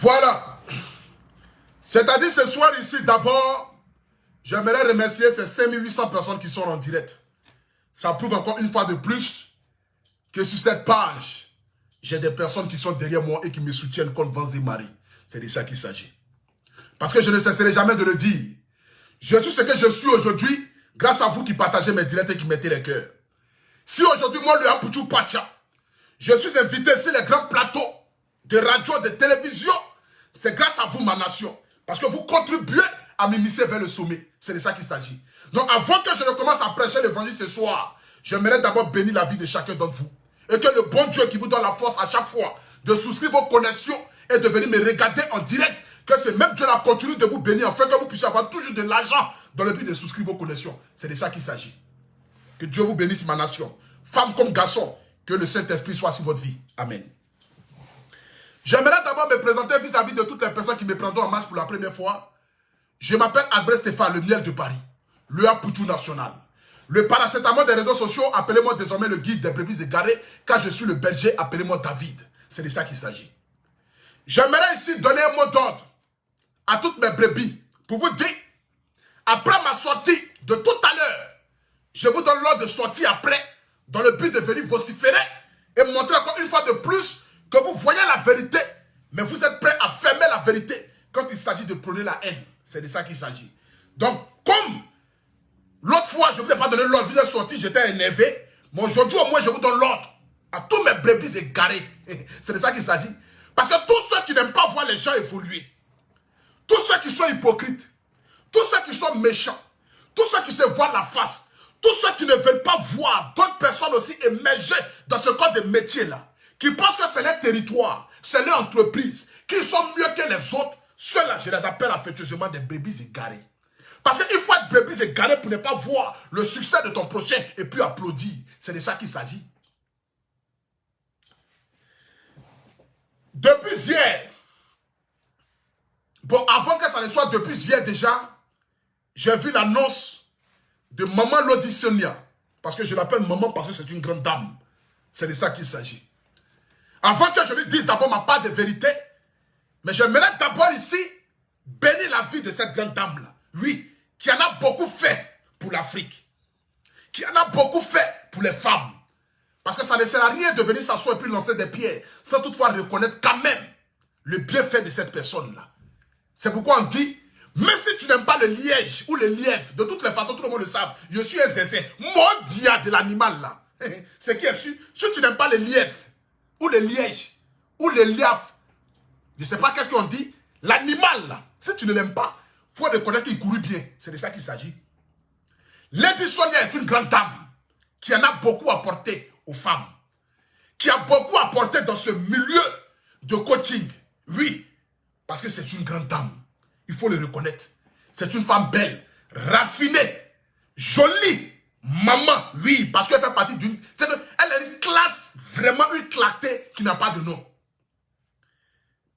Voilà. C'est-à-dire ce soir ici, d'abord, j'aimerais remercier ces 5800 personnes qui sont en direct. Ça prouve encore une fois de plus que sur cette page, j'ai des personnes qui sont derrière moi et qui me soutiennent comme vents et marées. C'est de ça qu'il s'agit. Parce que je ne cesserai jamais de le dire. Je suis ce que je suis aujourd'hui grâce à vous qui partagez mes directs et qui mettez les cœurs. Si aujourd'hui, moi, le Apuchu Pacha, je suis invité sur les grands plateaux de radio, de télévision, c'est grâce à vous, ma nation. Parce que vous contribuez à m'immiscer vers le sommet. C'est de ça qu'il s'agit. Donc, avant que je ne commence à prêcher l'évangile ce soir, j'aimerais d'abord bénir la vie de chacun d'entre vous. Et que le bon Dieu qui vous donne la force à chaque fois de souscrire vos connexions et de venir me regarder en direct, que ce même Dieu-là continue de vous bénir afin que vous puissiez avoir toujours de l'argent dans le but de souscrire vos connexions. C'est de ça qu'il s'agit. Que Dieu vous bénisse, ma nation. Femme comme garçon, que le Saint-Esprit soit sur votre vie. Amen. J'aimerais d'abord me présenter vis-à-vis de toutes les personnes qui me prendront en marche pour la première fois. Je m'appelle Albert Stéphane, le miel de Paris, le Apuchu national. Le paracétamol des réseaux sociaux, appelez-moi désormais le guide des brebis égarées, car je suis le berger, appelez-moi David. C'est de ça qu'il s'agit. J'aimerais ici donner un mot d'ordre à toutes mes brebis pour vous dire, après ma sortie de tout à l'heure, je vous donne l'ordre de sortir après, dans le but de venir vociférer et montrer encore une fois de plus que vous voyez la vérité, mais vous êtes prêts à fermer la vérité quand il s'agit de prôner la haine. C'est de ça qu'il s'agit. Donc, comme l'autre fois, je ne vous ai pas donné l'ordre, vous êtes sorti, j'étais énervé, mais aujourd'hui, au moins, je vous donne l'ordre à tous mes brebis égarés. C'est de ça qu'il s'agit. Parce que tous ceux qui n'aiment pas voir les gens évoluer, tous ceux qui sont hypocrites, tous ceux qui sont méchants, tous ceux qui se voient la face, tous ceux qui ne veulent pas voir d'autres personnes aussi émerger dans ce corps de métier-là, qui pensent que c'est leur territoire, c'est leur entreprise, qu'ils sont mieux que les autres, ceux-là, je les appelle affectueusement des brebis égarés. Parce qu'il faut être brebis égaré pour ne pas voir le succès de ton prochain et puis applaudir. C'est de ça qu'il s'agit. Depuis hier, bon, avant que ça ne soit depuis hier déjà, j'ai vu l'annonce de Maman Lodisonia. Parce que je l'appelle maman parce que c'est une grande dame. C'est de ça qu'il s'agit. Avant que je lui dise d'abord ma part de vérité, mais j'aimerais d'abord ici bénir la vie de cette grande dame-là. Oui, qui en a beaucoup fait pour l'Afrique. Qui en a beaucoup fait pour les femmes. Parce que ça ne sert à rien de venir s'asseoir et puis lancer des pierres sans toutefois reconnaître quand même le bienfait de cette personne-là. C'est pourquoi on dit, même si tu n'aimes pas le liège ou le lièvre, de toutes les façons, tout le monde le sait, je suis un zézé, mondia de l'animal là. C'est qui est sûr, si tu n'aimes pas le lièvre, ou le liège, ou le lièvre, je ne sais pas qu'est-ce qu'on dit, l'animal là, si tu ne l'aimes pas, il faut reconnaître qu'il court bien. C'est de ça qu'il s'agit. Lady Sonia est une grande dame qui en a beaucoup apporté aux femmes, qui a beaucoup apporté dans ce milieu de coaching. Oui, parce que c'est une grande dame. Il faut le reconnaître. C'est une femme belle, raffinée, jolie, maman. Oui, parce qu'elle fait partie d'une... Elle a une classe, vraiment une clarté qui n'a pas de nom.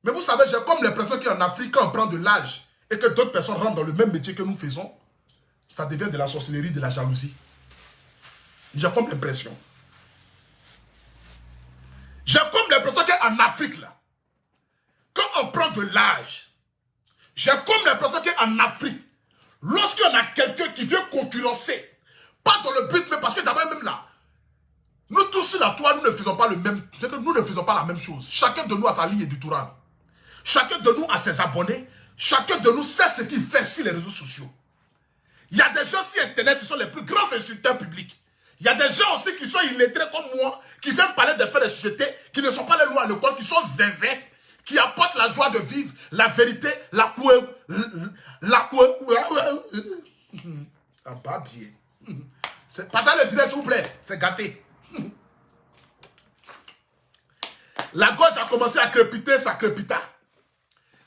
Mais vous savez, j'ai comme l'impression qu'en Afrique, quand on prend de l'âge et que d'autres personnes rentrent dans le même métier que nous faisons, ça devient de la sorcellerie, de la jalousie. J'ai comme l'impression. J'ai comme l'impression qu'en Afrique, là, quand on prend de l'âge, j'ai comme l'impression qu'en Afrique, lorsqu'on a quelqu'un qui vient concurrencer, pas dans le but, mais parce que d'abord même là, nous tous là, toi, nous ne faisons pas le même, c'est que nous ne faisons pas la même chose. Chacun de nous a sa ligne éditoriale. Chacun de nous a ses abonnés. Chacun de nous sait ce qu'il fait sur les réseaux sociaux. Il y a des gens sur Internet qui sont les plus grands insulteurs publics. Il y a des gens aussi qui sont illettrés comme moi, qui viennent parler des faits de société, qui ne sont pas les lois à l'école, qui sont zinzins, qui apportent la joie de vivre, la vérité, la ah bah bien. Partagez le direct s'il vous plaît, c'est gâté. La gorge a commencé à crépiter, ça crépita.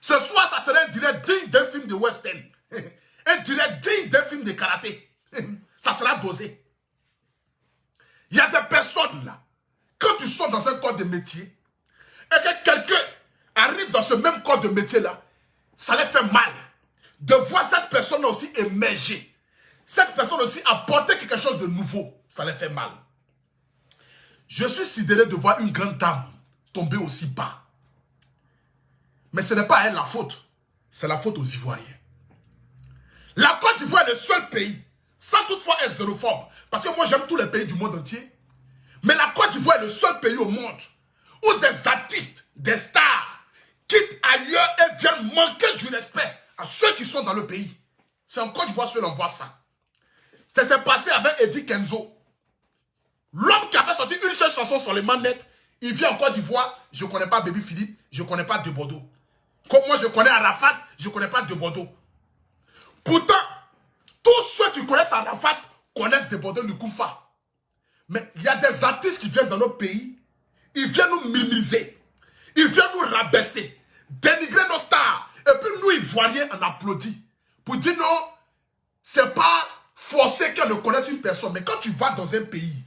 Ce soir, ça serait un direct digne d'un film de western. Un direct digne d'un film de karaté. Ça sera dosé. Il y a des personnes là, quand tu sors dans un corps de métier, et que quelqu'un arrive dans ce même corps de métier là, ça les fait mal. De voir cette personne aussi émerger. Cette personne aussi apporter quelque chose de nouveau, ça les fait mal. Je suis sidéré de voir une grande dame tomber aussi bas. Mais ce n'est pas à elle la faute. C'est la faute aux Ivoiriens. La Côte d'Ivoire est le seul pays, sans toutefois être xénophobe, parce que moi j'aime tous les pays du monde entier, mais la Côte d'Ivoire est le seul pays au monde où des artistes, des stars, quittent ailleurs et viennent manquer du respect à ceux qui sont dans le pays. C'est en Côte d'Ivoire seul on voit ça. Ça s'est passé avec Eddie Kenzo. L'homme qui a fait sortir une seule chanson sur les manettes, il vient en Côte d'Ivoire, je ne connais pas Baby Philippe, je ne connais pas De Bordeaux. Comme moi je connais Arafat, je ne connais pas De Bordeaux. Pourtant, tous ceux qui connaissent Arafat connaissent De Bordeaux, le Koufa. Mais il y a des artistes qui viennent dans notre pays, ils viennent nous minimiser, ils viennent nous rabaisser, dénigrer nos stars. Et puis nous, Ivoiriens, on applaudit. Pour dire non, c'est pas forcé qu'on ne connaisse une personne. Mais quand tu vas dans un pays,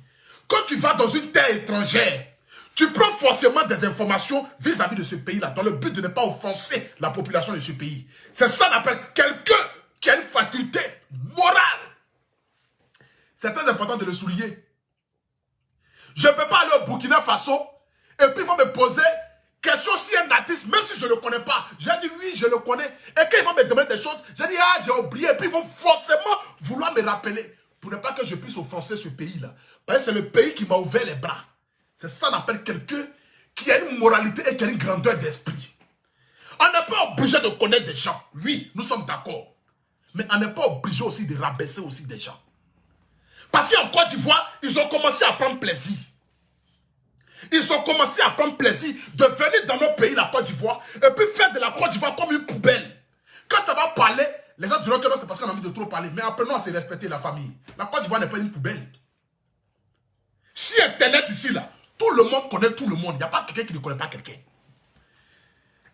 quand tu vas dans une terre étrangère, tu prends forcément des informations vis-à-vis de ce pays-là, dans le but de ne pas offenser la population de ce pays. C'est ça qu'on appelle quelqu'un qui a une faculté morale. C'est très important de le souligner. Je ne peux pas aller au Burkina Faso et puis ils vont me poser question si un artiste, même si je ne le connais pas. J'ai dit oui, je le connais. Et quand ils vont me demander des choses, j'ai dit ah, j'ai oublié. Et puis ils vont forcément vouloir me rappeler pour ne pas que je puisse offenser ce pays-là. Parce que c'est le pays qui m'a ouvert les bras. C'est ça qu'on appelle quelqu'un qui a une moralité et qui a une grandeur d'esprit. On n'est pas obligé de connaître des gens. Oui, nous sommes d'accord. Mais on n'est pas obligé aussi de rabaisser aussi des gens. Parce qu'en Côte d'Ivoire, ils ont commencé à prendre plaisir. Ils ont commencé à prendre plaisir de venir dans notre pays, la Côte d'Ivoire, et puis faire de la Côte d'Ivoire comme une poubelle. Quand on va parler, les gens diront que non, c'est parce qu'on a envie de trop parler. Mais apprenons à se respecter la famille. La Côte d'Ivoire n'est pas une poubelle. Si Internet ici, là, tout le monde connaît tout le monde. Il n'y a pas quelqu'un qui ne connaît pas quelqu'un.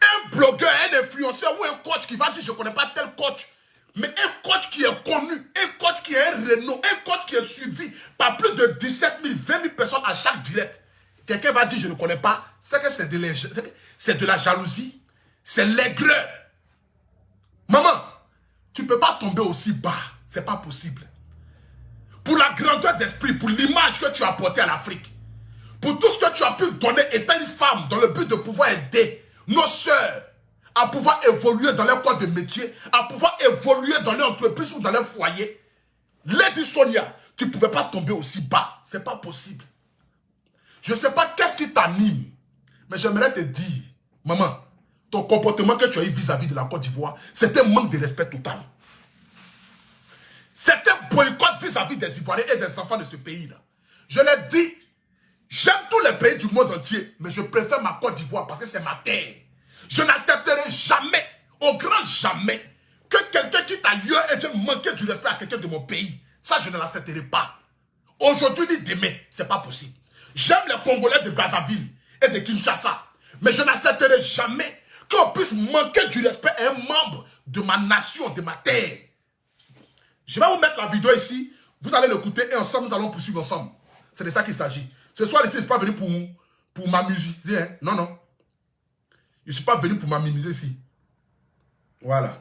Un blogueur, un influenceur ou un coach qui va dire je ne connais pas tel coach. Mais un coach qui est connu, un coach qui est un renom, un coach qui est suivi par plus de 17 000, 20 000 personnes à chaque direct. Quelqu'un va dire je ne connais pas, c'est que c'est de la jalousie, c'est l'aigreur. Maman, tu ne peux pas tomber aussi bas, ce n'est pas possible. Pour la grandeur d'esprit, pour l'image que tu as apportée à l'Afrique, pour tout ce que tu as pu donner étant une femme dans le but de pouvoir aider nos sœurs à pouvoir évoluer dans leur corps de métier, à pouvoir évoluer dans leur entreprise ou dans leur foyer. Lady Sonia, tu ne pouvais pas tomber aussi bas. Ce n'est pas possible. Je ne sais pas qu'est-ce qui t'anime, mais j'aimerais te dire, maman, ton comportement que tu as eu vis-à-vis de la Côte d'Ivoire, c'est un manque de respect total. C'est un boycott vis-à-vis des Ivoiriens et des enfants de ce pays-là. Je l'ai dit, j'aime tous les pays du monde entier, mais je préfère ma Côte d'Ivoire parce que c'est ma terre. Je n'accepterai jamais, au grand jamais, que quelqu'un quitte ailleurs et vienne manquer du respect à quelqu'un de mon pays. Ça, je ne l'accepterai pas. Aujourd'hui ni demain, ce n'est pas possible. J'aime les Congolais de Brazzaville et de Kinshasa, mais je n'accepterai jamais qu'on puisse manquer du respect à un membre de ma nation, de ma terre. Je vais vous mettre la vidéo ici, vous allez l'écouter et ensemble, nous allons poursuivre ensemble. C'est de ça qu'il s'agit. Ce soir ici, je ne suis pas venu pour m'amuser. Hein? Non, non. Je ne suis pas venu pour m'amuser ici. Voilà.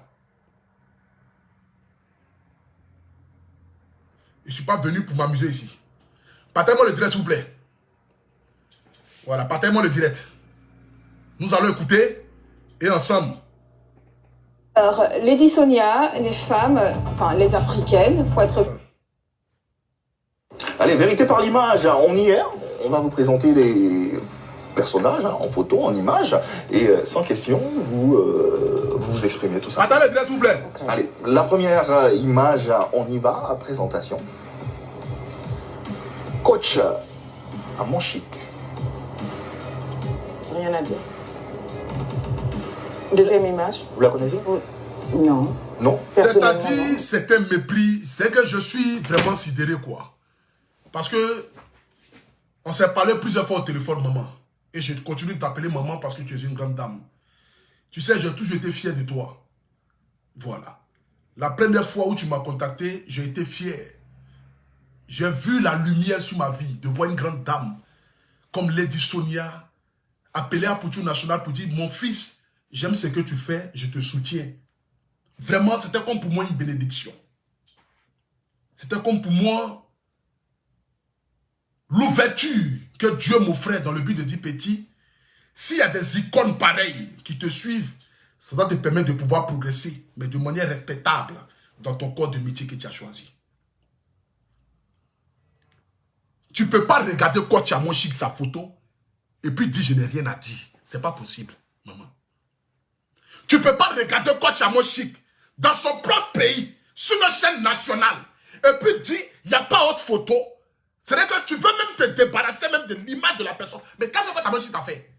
Je ne suis pas venu pour m'amuser ici. Partez-moi le direct, s'il vous plaît. Voilà, partez-moi le direct. Nous allons écouter et ensemble. Alors, Lady Sonia, les femmes, enfin les africaines, pour être... Allez, vérité par l'image, on y est. On va vous présenter des personnages en photo, en image. Et sans question, vous exprimez tout ça. Attendez le direct, s'il vous plaît. Okay. Allez, la première image, on y va, à présentation. Coach à Monchique. Rien à dire. Deuxième image. Vous la connaissez? Non. Non. C'est-à-dire, c'est un mépris. C'est que je suis vraiment sidéré, quoi. Parce que on s'est parlé plusieurs fois au téléphone, maman. Et je continue de t'appeler maman parce que tu es une grande dame. Tu sais, j'ai toujours été fier de toi. Voilà. La première fois où tu m'as contacté, j'ai été fier. J'ai vu la lumière sur ma vie de voir une grande dame comme Lady Sonia appeler à Poutou National pour dire, mon fils, j'aime ce que tu fais, je te soutiens. Vraiment, c'était comme pour moi une bénédiction. C'était comme pour moi l'ouverture que Dieu m'offrait dans le but de dire, petit, s'il y a des icônes pareilles qui te suivent, Ça doit te permettre de pouvoir progresser, mais de manière respectable dans ton corps de métier que tu as choisi. Tu ne peux pas regarder Coach Amo Chic sa photo et puis dire je n'ai rien à dire. Ce n'est pas possible, maman. Tu ne peux pas regarder Coach Amo Chic dans son propre pays, sur une chaîne nationale, et puis dire il n'y a pas autre photo. C'est-à-dire que tu veux même te débarrasser même de l'image de la personne. Mais qu'est-ce que Coach Amo Chic t'a fait?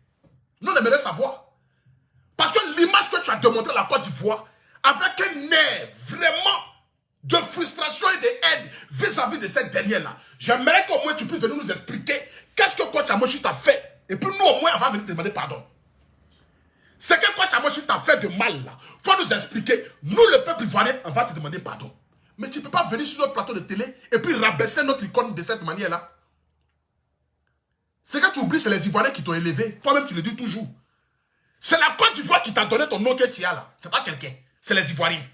Nous, on aimerait savoir. Parce que l'image que tu as démontrée à la Côte d'Ivoire, avec un air vraiment de frustration et de haine vis-à-vis de cette dernière-là, j'aimerais qu'au moins tu puisses venir nous expliquer qu'est-ce que Coach Amo Chic t'a fait. Et puis nous, au moins, on va venir te demander pardon. C'est que Coach Amo Chic t'a fait de mal, là. Il faut nous expliquer. Nous, le peuple ivoirien, on va te demander pardon. Mais tu ne peux pas venir sur notre plateau de télé et puis rabaisser notre icône de cette manière-là. C'est que tu oublies, c'est les Ivoiriens qui t'ont élevé. Toi-même, tu le dis toujours. C'est la Côte d'Ivoire qui t'a donné ton nom que tu as là. C'est pas quelqu'un. C'est les Ivoiriens.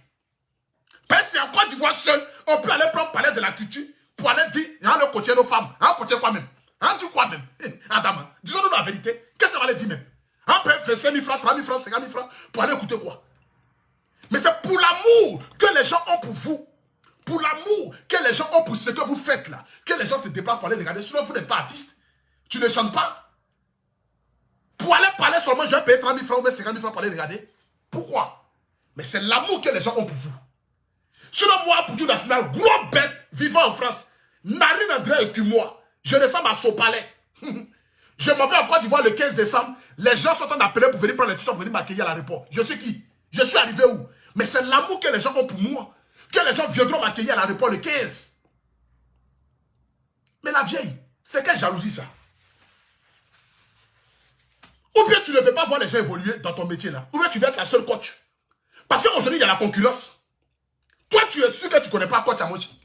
Parce que c'est en Côte d'Ivoire seul, on peut aller prendre palais de la culture pour aller dire, il y a le coacher nos femmes. Hein, coacher quoi même? Hein, tu quoi même? Adam, disons-nous la vérité. Qu'est-ce que ça va aller dire même? On peut faire 5 000 francs, 3 000 francs, 50 000 francs pour aller écouter quoi? Mais c'est pour l'amour que les gens ont pour vous. Pour l'amour que les gens ont pour ce que vous faites là. Que les gens se déplacent pour aller regarder. Sinon, vous n'êtes pas artiste. Tu ne chantes pas. Pour aller parler seulement, je vais payer 30 000 francs ou 50 000 francs pour aller regarder. Pourquoi? Mais c'est l'amour que les gens ont pour vous. Sinon, moi, pour tout national, gros bête, vivant en France, Narine André et que moi, je descends à Sopalais. Je m'en vais en Côte d'Ivoire le 15 décembre. Les gens sont en train d'appeler pour venir prendre les t-shirts, pour venir m'accueillir à l'aéroport. Je suis qui? Je suis arrivé où? Mais c'est l'amour que les gens ont pour moi. Que les gens viendront m'accueillir à l'aéroport le 15. Mais la vieille, c'est quelle jalousie ça? Ou bien tu ne veux pas voir les gens évoluer dans ton métier là. Ou bien tu veux être la seule coach. Parce qu'aujourd'hui, il y a la concurrence. Toi, tu es sûr que tu ne connais pas Coach Amo Chic.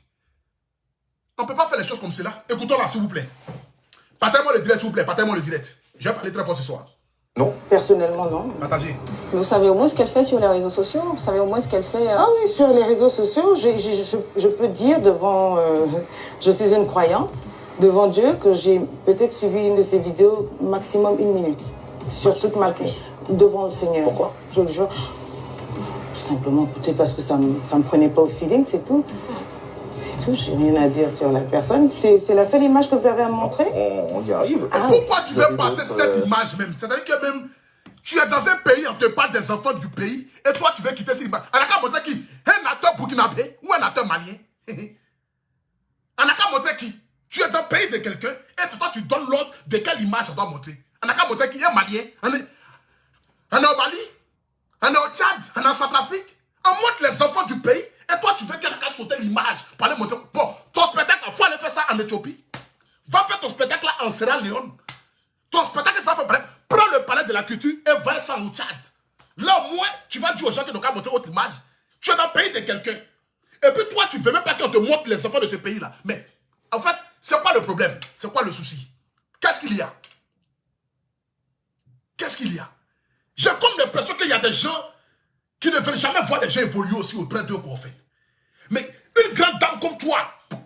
On ne peut pas faire les choses comme cela. Écoutons-la, s'il vous plaît. Partez-moi le direct, s'il vous plaît. Partez-moi le direct. Je vais parler très fort ce soir. Non. Personnellement, non. Partagez. Vous savez au moins ce qu'elle fait sur les réseaux sociaux? Vous savez au moins ce qu'elle fait Ah oui, sur les réseaux sociaux, je peux dire devant... je suis une croyante. Devant Dieu que j'ai peut-être suivi une de ses vidéos maximum 1 minute. Sur toute ma vie. Devant le Seigneur. Pourquoi? Je le jure. Tout simplement, peut-être parce que ça me prenait pas au feeling, c'est tout. C'est tout, j'ai rien à dire sur la personne. C'est la seule image que vous avez à me montrer? On y arrive. Ah, pourquoi tu veux passer cette image même? C'est-à-dire que même, tu es dans un pays, on te parle des enfants du pays, et toi tu veux quitter cette image. On n'a qu'à montrer qui? Un acteur burkinabé ou un acteur malien? On n'a qu'à montrer qui? Tu es dans le pays de quelqu'un, et toi tu donnes l'ordre de quelle image on doit montrer. On n'a qu'à montrer qui est malien. On est au Mali, on est au Tchad, on est en Centrafrique. On montre les enfants du pays, et toi tu veux qu'elle a sauter l'image pour aller montrer. Bon, ton spectacle, il faut aller faire ça en Éthiopie. Va faire ton spectacle là en Sierra Leone. Ton spectacle, tu vas faire, prends le palais de la culture et va ça au Tchad. Là au moins, tu vas dire aux gens qu'ils n'ont qu'à montrer autre image. Tu es dans le pays de quelqu'un. Et puis toi, tu ne veux même pas qu'on te montre les enfants de ce pays-là. Mais en fait, c'est quoi le problème? C'est quoi le souci? Qu'est-ce qu'il y a? Qu'est-ce qu'il y a? J'ai comme l'impression qu'il y a des gens qui ne veulent jamais voir les gens évoluer aussi auprès d'eux en fait. Mais une grande dame comme toi,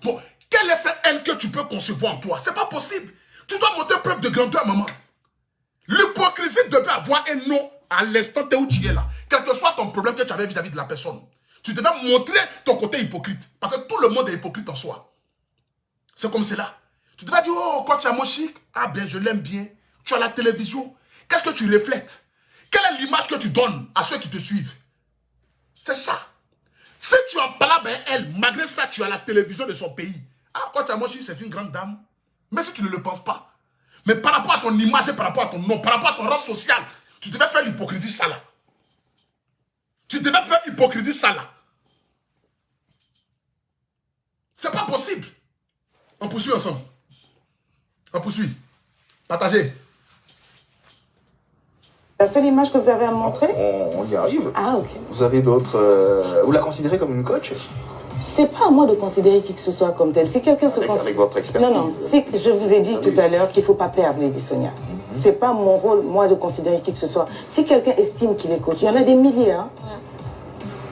bon, quelle est cette haine que tu peux concevoir en toi? C'est pas possible. Tu dois montrer preuve de grandeur, maman. L'hypocrisie devait avoir un nom à l'instant où tu es là. Quel que soit ton problème que tu avais vis-à-vis de la personne. Tu devais montrer ton côté hypocrite. Parce que tout le monde est hypocrite en soi. C'est comme cela. Tu devais dire, oh, Coach Amo Chic, ah bien, je l'aime bien. Tu as la télévision. Qu'est-ce que tu reflètes? Quelle est l'image que tu donnes à ceux qui te suivent? C'est ça. Si tu en parles avec elle, malgré ça, tu as la télévision de son pays. Ah, Coach Amo Chic, c'est une grande dame. Mais si tu ne le penses pas, mais par rapport à ton image et par rapport à ton nom, par rapport à ton rang social, tu devais faire l'hypocrisie ça là. Tu devais faire l'hypocrisie ça là. C'est pas possible. On poursuit ensemble. On poursuit. Partagez. La seule image que vous avez à me montrer? On y arrive. Ah, ok. Vous avez d'autres... vous la considérez comme une coach? C'est pas à moi de considérer qui que ce soit comme tel. Si quelqu'un se considère... Avec votre expertise. Non, non. Je vous ai dit tout à l'heure qu'il ne faut pas perdre, Lady Sonia. C'est pas mon rôle, moi, de considérer qui que ce soit. Si quelqu'un estime qu'il est coach, il y en a des milliers, hein.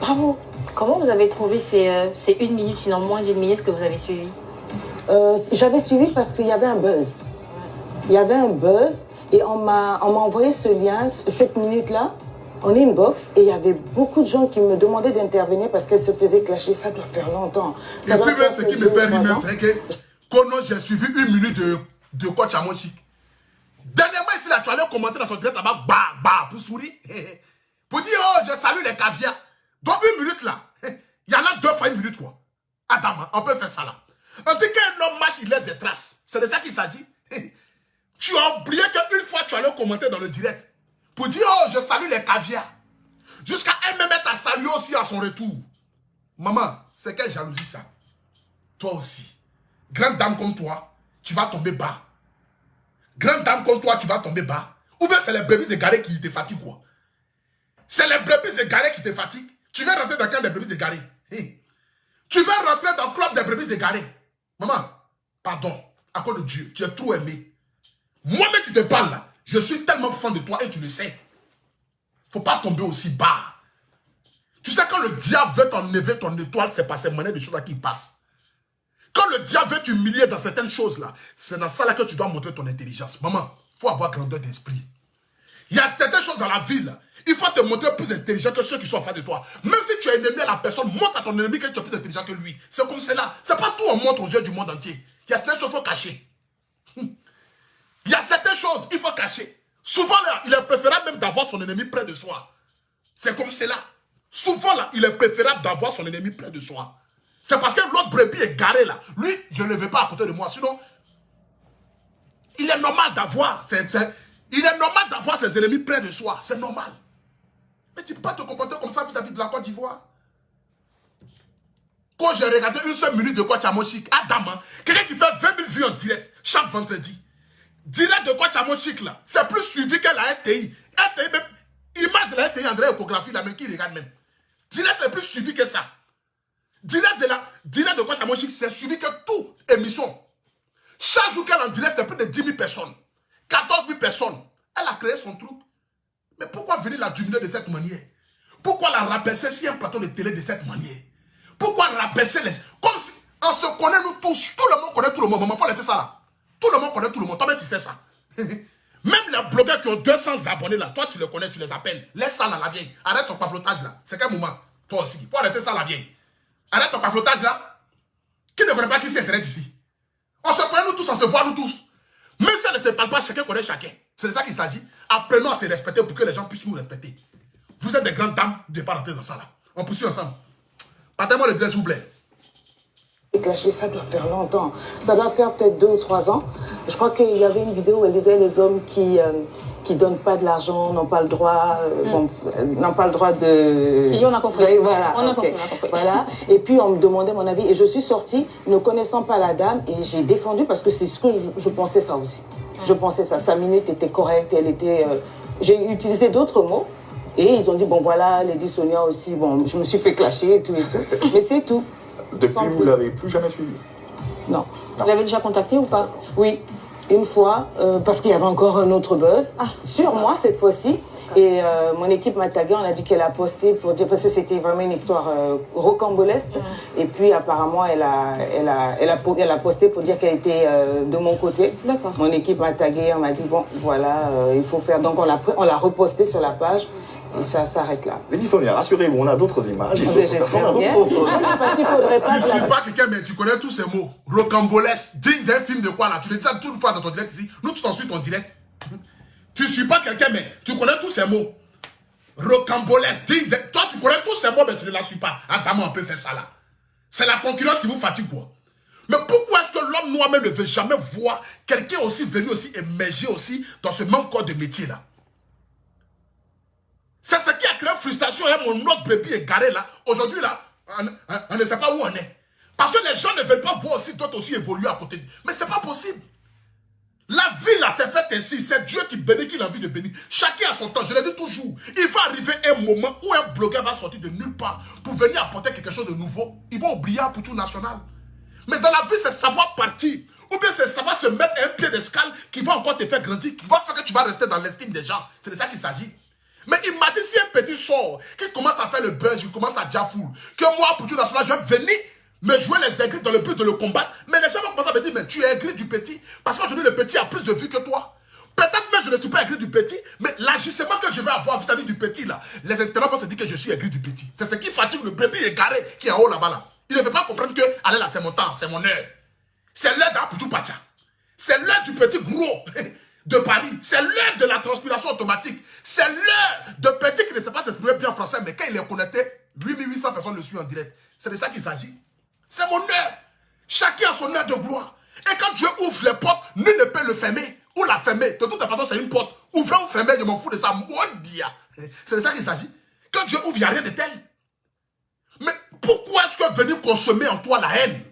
Bravo. Comment vous avez trouvé ces 1 minute, sinon moins d'1 minute que vous avez suivi? J'avais suivi parce qu'il y avait un buzz. Il y avait un buzz et on m'a envoyé ce lien, cette minute-là. en inbox et il y avait beaucoup de gens qui me demandaient d'intervenir parce qu'elle se faisait clasher. Ça doit faire longtemps. Et puis même ce qui me fait rire, c'est que quand j'ai suivi 1 minute de coach à mon chic. Dernièrement, ici, là, tu allais commenter dans son direct là-bas, bah, pour sourire. Pour dire, oh, je salue les caviars. Dans 1 minute là, il y en a 2 fois 1 minute quoi. Adam, on peut faire ça là. En tout cas, un homme marche, il laisse des traces. C'est de ça qu'il s'agit. Tu as oublié qu'une fois, tu allais commenter dans le direct. Pour dire, oh, je salue les caviars. Jusqu'à elle me mettre à saluer aussi à son retour. Maman, c'est quelle jalousie ça? Toi aussi. Grande dame comme toi, tu vas tomber bas. Grande dame comme toi, tu vas tomber bas. Ou bien c'est les brebis égarées qui te fatiguent quoi. C'est les brebis égarées qui te fatiguent. Tu veux rentrer dans le camp des brebis égarées. Tu veux rentrer dans le club des brebis égarées. Maman, pardon, à cause de Dieu, tu es trop aimé. Moi-même qui te parle là, je suis tellement fan de toi et tu le sais. Faut pas tomber aussi bas. Tu sais, quand le diable veut t'enlever ton étoile, c'est pas ces monnaies de choses là qui passent. Quand le diable veut t'humilier dans certaines choses là, c'est dans ça là que tu dois montrer ton intelligence. Maman, il faut avoir grandeur d'esprit. Il y a certaines choses dans la vie là, il faut te montrer plus intelligent que ceux qui sont en face de toi. Même si tu es ennemi à la personne, montre à ton ennemi que tu es plus intelligent que lui. C'est comme cela. C'est pas tout on montre aux yeux du monde entier. Il y a certaines choses qu'il faut cacher. Il y a certaines choses qu'il faut cacher. Souvent là, il est préférable même d'avoir son ennemi près de soi. C'est comme cela. Souvent là, il est préférable d'avoir son ennemi près de soi. C'est parce que l'autre brebis est garé là. Lui, je ne le veux pas à côté de moi. Sinon, il est normal d'avoir ses ennemis près de soi. C'est normal. Mais tu ne peux pas te comporter comme ça vis-à-vis de la Côte d'Ivoire. Quand j'ai regardé 1 seule minute de Coach Amochik, Adam, quelqu'un qui fait 20 000 vues en direct chaque vendredi. Direct de Coach Amochik là, c'est plus suivi que la RTI. RTI même, image de la RTI, André Échographie, la même qui regarde même. Direct est plus suivi que ça. Direct de Coach Amochik, c'est suivi que toute émission. Chaque jour qu'elle en direct, c'est plus de 10 000 personnes. 14 000 personnes. Elle a créé son truc. Mais pourquoi venir la diminuer de cette manière? Pourquoi la rabaisser si un plateau de télé de cette manière? Pourquoi rabaisser les... Comme si on se connaît nous tous. Tout le monde connaît tout le monde. Maman, il faut laisser ça là. Tout le monde connaît tout le monde. Toi-même, tu sais ça. Même les blogueurs qui ont 200 abonnés là, toi, tu les connais, tu les appelles. Laisse ça là, la vieille. Arrête ton pavlotage là. C'est quel moment? Toi aussi. Il faut arrêter ça, la vieille. Arrête ton pavlotage là. Qui ne connaît pas qui s'y intéresse ici? On se connaît nous tous, on se voit nous tous. Même si on ne se parle pas, chacun connaît chacun. C'est de ça qu'il s'agit. Apprenons à se respecter pour que les gens puissent nous respecter. Vous êtes des grandes dames, de ne pas rentrer dans ça là. On poursuit ensemble. Partez-moi le blé, s'il vous plaît. Clasher, ça doit faire longtemps. Ça doit faire peut-être 2 ou 3 ans. Je crois qu'il y avait une vidéo où elle disait les hommes qui donnent pas de l'argent n'ont pas le droit, n'ont pas le droit de... Si, on a compris. Voilà, on a okay. compris. Voilà. Et puis on me demandait mon avis et je suis sortie ne connaissant pas la dame et j'ai défendu parce que c'est ce que je pensais ça aussi. Je pensais ça. Sa minute était correcte, elle était... J'ai utilisé d'autres mots. Et ils ont dit, bon voilà, Lady Sonia aussi, bon, je me suis fait clasher et tout et tout. Mais c'est tout. Depuis, vous ne l'avez plus jamais suivi? Non. Vous l'avez déjà contacté ou pas? Oui, une fois, parce qu'il y avait encore un autre buzz sur moi cette fois-ci. Et mon équipe m'a tagué, on a dit qu'elle a posté pour dire, parce que c'était vraiment une histoire rocambolesque. Et puis apparemment, elle a posté pour dire qu'elle était de mon côté. D'accord. Mon équipe m'a tagué, on m'a dit, bon, voilà, il faut faire. Donc on l'a reposté sur la page. Et ça s'arrête là. Lady Sonia, rassurez-vous, on a d'autres images. J'espère bien. Parce qu'il faudrait pas... Tu ne suis pas quelqu'un, mais tu connais tous ces mots. Rocambolesque, digne d'un film de quoi là? Tu le dis ça toute fois dans ton direct ici. Nous tous ensuite ton direct. Tu ne suis pas quelqu'un, mais tu connais tous ces mots. Rocambolesque, digne de... Toi, tu connais tous ces mots, mais tu ne la suis pas. Attends, on peut faire ça là. C'est la concurrence qui vous fatigue quoi. Mais pourquoi est-ce que l'homme noir même ne veut jamais voir quelqu'un aussi venu aussi émerger aussi dans ce même corps de métier là? C'est ce qui a créé frustration et mon autre brebis est garé là. Aujourd'hui là, on ne sait pas où on est. Parce que les gens ne veulent pas voir aussi d'autres aussi évoluer à côté. Mais c'est pas possible. La vie là c'est fait ainsi. C'est Dieu qui bénit, qui a envie de bénir. Chacun a son temps. Je l'ai dit toujours. Il va arriver un moment où un blogueur va sortir de nulle part pour venir apporter quelque chose de nouveau. Ils vont oublier un poutou national. Mais dans la vie, c'est savoir partir. Ou bien c'est savoir se mettre un pied d'escale qui va encore te faire grandir, qui va faire que tu vas rester dans l'estime des gens. C'est de ça qu'il s'agit. Mais imagine si un petit sort qui commence à faire le buzz, qui commence à dire foule, que moi, pour tout national, je vais venir me jouer les aigris dans le but de le combattre. Mais les gens vont commencer à me dire, mais tu es aigri du petit. Parce qu'aujourd'hui, le petit a plus de vues que toi. Peut-être même je ne suis pas aigri du petit, mais l'agissement que je vais avoir vis-à-vis du petit, là, les internautes vont se dire que je suis aigri du petit. C'est ce qui fatigue le bébé égaré qui est en haut là-bas. Là. Il ne veut pas comprendre que, allez là, c'est mon temps, c'est mon heure. C'est l'heure d'Apoutou Pacha. C'est l'heure du petit gros de Paris. C'est l'heure de la transpiration automatique. C'est l'heure de petit qui ne sait pas s'exprimer bien en français, mais quand il est connecté, 8800 personnes le suivent en direct. C'est de ça qu'il s'agit. C'est mon heure. Chacun a son heure de gloire. Et quand Dieu ouvre les portes, nul ne peut le fermer ou la fermer. De toute façon, c'est une porte. Ouvrez ou fermez, je m'en fous de ça. Maudit. C'est de ça qu'il s'agit. Quand Dieu ouvre, il n'y a rien de tel. Mais pourquoi est-ce que venir consommer en toi la haine,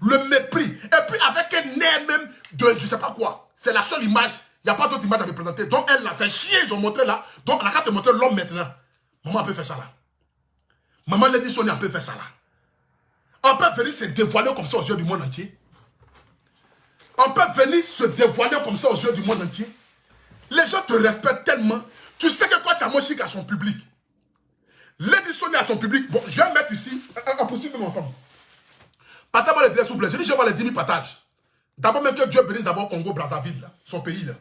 le mépris, et puis avec un air même de je ne sais pas quoi. C'est la seule image. Il n'y a pas d'autre image à représenter. Donc elle, là, c'est chien, ils ont montré là. Donc on a qu'à te montrer l'homme maintenant. Maman peut faire ça là. Maman Lady Sonia peut faire ça là. On peut venir se dévoiler comme ça aux yeux du monde entier. On peut venir se dévoiler comme ça aux yeux du monde entier. Les gens te respectent tellement. Tu sais que quand tu as Moshik à son public, Lady Sonia à son public, bon, je vais mettre ici, en poursuivre mon ensemble. Partagez-moi les direct s'il vous plaît. Je dis, je vois les 10 000 partages. D'abord, même que Dieu bénisse d'abord Congo, Brazzaville, là, son pays là.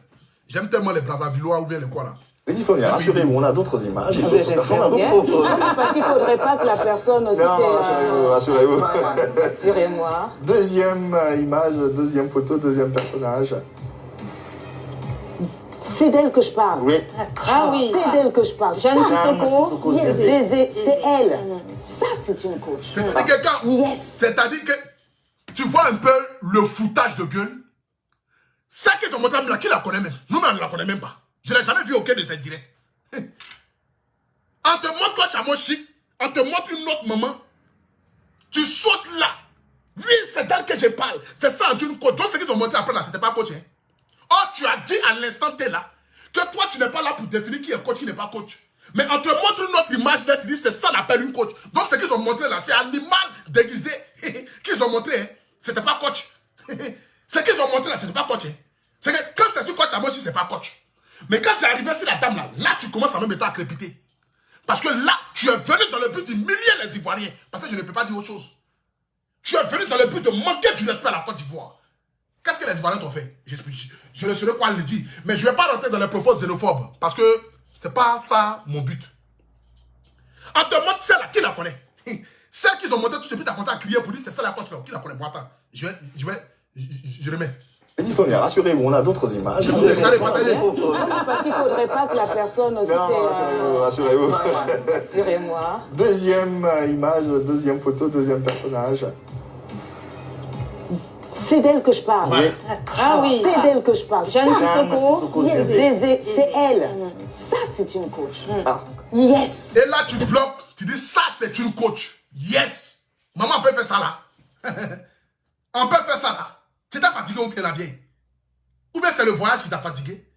J'aime tellement les Brazzavillois ou bien les quoi là. Lady Sonia, rassurez-vous, on a d'autres images. J'espère bien. Parce qu'il ne faudrait pas que la personne aussi... Non, rassurez-vous. Voilà, rassurez-moi. Deuxième image, deuxième photo, deuxième personnage. C'est d'elle que je parle. Oui. Ah oui. C'est d'elle que je parle. Jeanne Sissoko. C'est elle. Ça, c'est une coach. C'est-à-dire que quand... Yes. C'est-à-dire que tu vois un peu le foutage de gueule. Ça qu'ils ont montré là, qui la connaît même? Nous-mêmes, on ne la connaît même pas. Je n'ai jamais vu aucun de ces directs. On te montre quand tu as mon chic, on te montre une autre maman. Tu sautes là. Oui, c'est d'elle que je parle. C'est ça, une coach. Donc, ce qu'ils ont montré après là, c'était pas coach. Hein? Oh, tu as dit à l'instant T là, que toi, tu n'es pas là pour définir qui est coach, qui n'est pas coach. Mais on te montre une autre image d'être dit, c'est ça qu'on appelle une coach. Donc, ce qu'ils ont montré là, c'est un animal déguisé qu'ils ont montré. Hein? C'était pas coach. Ce qu'ils ont montré là, c'était pas coach. Hein? C'est que quand c'est sur coach à moi, c'est pas coach. Mais quand c'est arrivé sur la dame là, là tu commences à même état à crépiter. Parce que là, tu es venu dans le but d'humilier les Ivoiriens. Parce que je ne peux pas dire autre chose. Tu es venu dans le but de manquer du respect à la Côte d'Ivoire. Qu'est-ce que les Ivoiriens t'ont fait? Je ne saurais quoi le dire. Mais je ne vais pas rentrer dans les propos xénophobes. Parce que ce n'est pas ça mon but. On te montre celle-là, qui la connaît? Celle qu'ils ont montré tout de suite, tu as commencé à crier pour dire c'est ça la Côte là. Qui la connaît? Bon, attends, je remets. Lady Sonia, rassurez-vous, on a d'autres images. Allez, partagez. Parce qu'il ne faudrait pas que la personne aussi... Non, rassurez-vous. Voilà, rassurez-moi. Deuxième image, deuxième photo, deuxième personnage. C'est d'elle que je parle. Oui. Ah oui. C'est d'elle que je parle. Jeanne Sissoko. C'est elle. Ça, c'est une coach. Ah. Yes. Et là, tu bloques, tu dis ça, c'est une coach. Yes. Maman, on peut faire ça là. On peut faire ça là. Tu t'es fatigué ou bien la vieille? Ou bien c'est le voyage qui t'a fatigué?